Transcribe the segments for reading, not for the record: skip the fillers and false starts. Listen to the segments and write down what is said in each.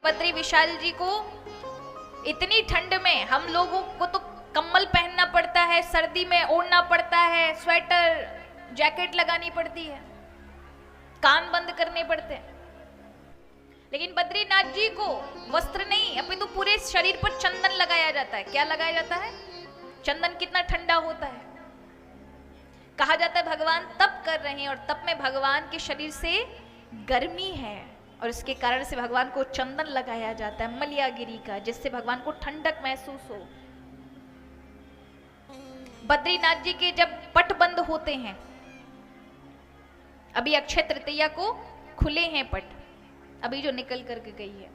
बद्री विशाल जी को इतनी ठंड में, हम लोगों को तो कम्बल पहनना पड़ता है, सर्दी में ओढ़ना पड़ता है, स्वेटर जैकेट लगानी पड़ती है, कान बंद करने पड़ते हैं, लेकिन बद्रीनाथ जी को वस्त्र नहीं अपितु तो पूरे शरीर पर चंदन लगाया जाता है। क्या लगाया जाता है? चंदन कितना ठंडा होता है। कहा जाता है भगवान तप कर रहे हैं और तप में भगवान के शरीर से गर्मी है और इसके कारण से भगवान को चंदन लगाया जाता है मलयागिरी का, जिससे भगवान को ठंडक महसूस हो। बद्रीनाथ जी के जब पट बंद होते हैं, अभी अक्षय तृतीया को खुले हैं पट, अभी जो निकल करके गई है,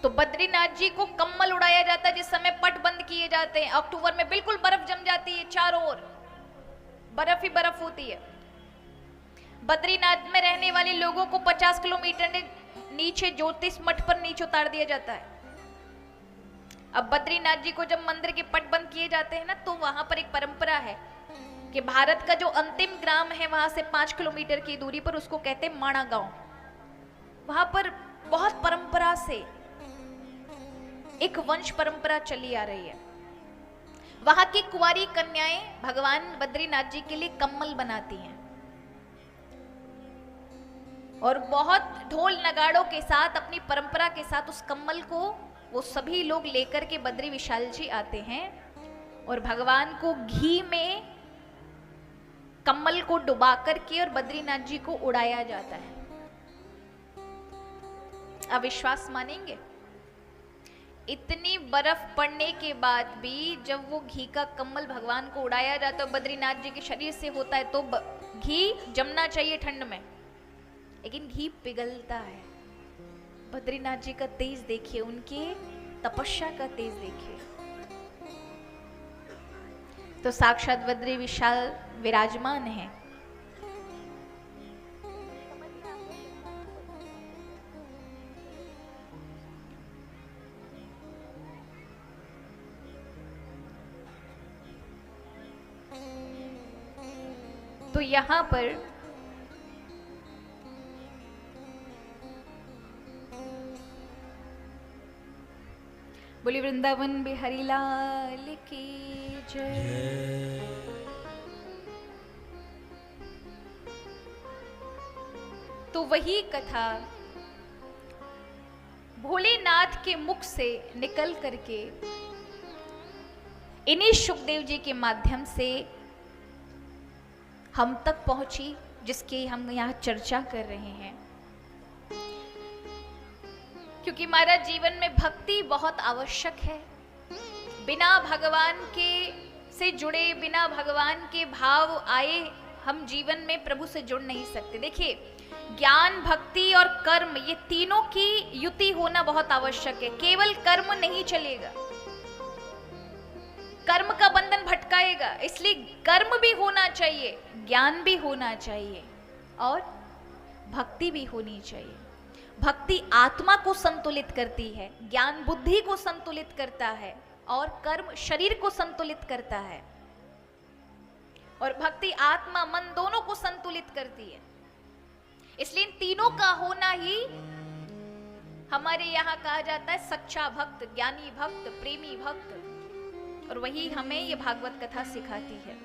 तो बद्रीनाथ जी को कम्बल उड़ाया जाता है जिस समय पट बंद किए जाते हैं। अक्टूबर में बिल्कुल बर्फ जम जाती है, चारों ओर बर्फ ही बर्फ होती है। बद्रीनाथ में रहने वाले लोगों को 50 किलोमीटर नीचे ज्योतिष मठ पर नीचे उतार दिया जाता है। अब बद्रीनाथ जी को जब मंदिर के पट बंद किए जाते हैं ना, तो वहां पर एक परंपरा है कि भारत का जो अंतिम ग्राम है वहां से 5 किलोमीटर की दूरी पर, उसको कहते हैं माणा गांव। वहां पर बहुत परंपरा से एक वंश परंपरा चली आ रही है। वहां की कुंवारी कन्याएं भगवान बद्रीनाथ जी के लिए कम्बल बनाती हैं और बहुत ढोल नगाड़ों के साथ अपनी परंपरा के साथ उस कम्बल को वो सभी लोग लेकर के बद्री विशाल जी आते हैं और भगवान को घी में कम्बल को डुबा करके और बद्रीनाथ जी को उड़ाया जाता है। अविश्वास मानेंगे, इतनी बर्फ पड़ने के बाद भी जब वो घी का कम्बल भगवान को उड़ाया जाता है, बद्रीनाथ जी के शरीर से होता है, तो घी जमना चाहिए ठंड में, लेकिन घी पिघलता है। बद्रीनाथ जी का तेज देखिए, उनके तपस्या का तेज देखिए। तो साक्षात बद्री विशाल विराजमान है। तो यहां पर बोली वृंदावन बिहारी लाल की जय। तो वही कथा भोलेनाथ के मुख से निकल करके इन्हीं सुखदेव जी के माध्यम से हम तक पहुंची, जिसकी हम यहाँ चर्चा कर रहे हैं। क्योंकि हमारा जीवन में भक्ति बहुत आवश्यक है। बिना भगवान के से जुड़े, बिना भगवान के भाव आए हम जीवन में प्रभु से जुड़ नहीं सकते। देखिए, ज्ञान, भक्ति और कर्म, ये तीनों की युति होना बहुत आवश्यक है। केवल कर्म नहीं चलेगा, कर्म का बंधन भटकाएगा। इसलिए कर्म भी होना चाहिए, ज्ञान भी होना चाहिए और भक्ति भी होनी चाहिए। भक्ति आत्मा को संतुलित करती है, ज्ञान बुद्धि को संतुलित करता है और कर्म शरीर को संतुलित करता है। और भक्ति आत्मा मन दोनों को संतुलित करती है। इसलिए इन तीनों का होना ही हमारे यहाँ कहा जाता है सच्चा भक्त, ज्ञानी भक्त, प्रेमी भक्त। और वही हमें ये भागवत कथा सिखाती है।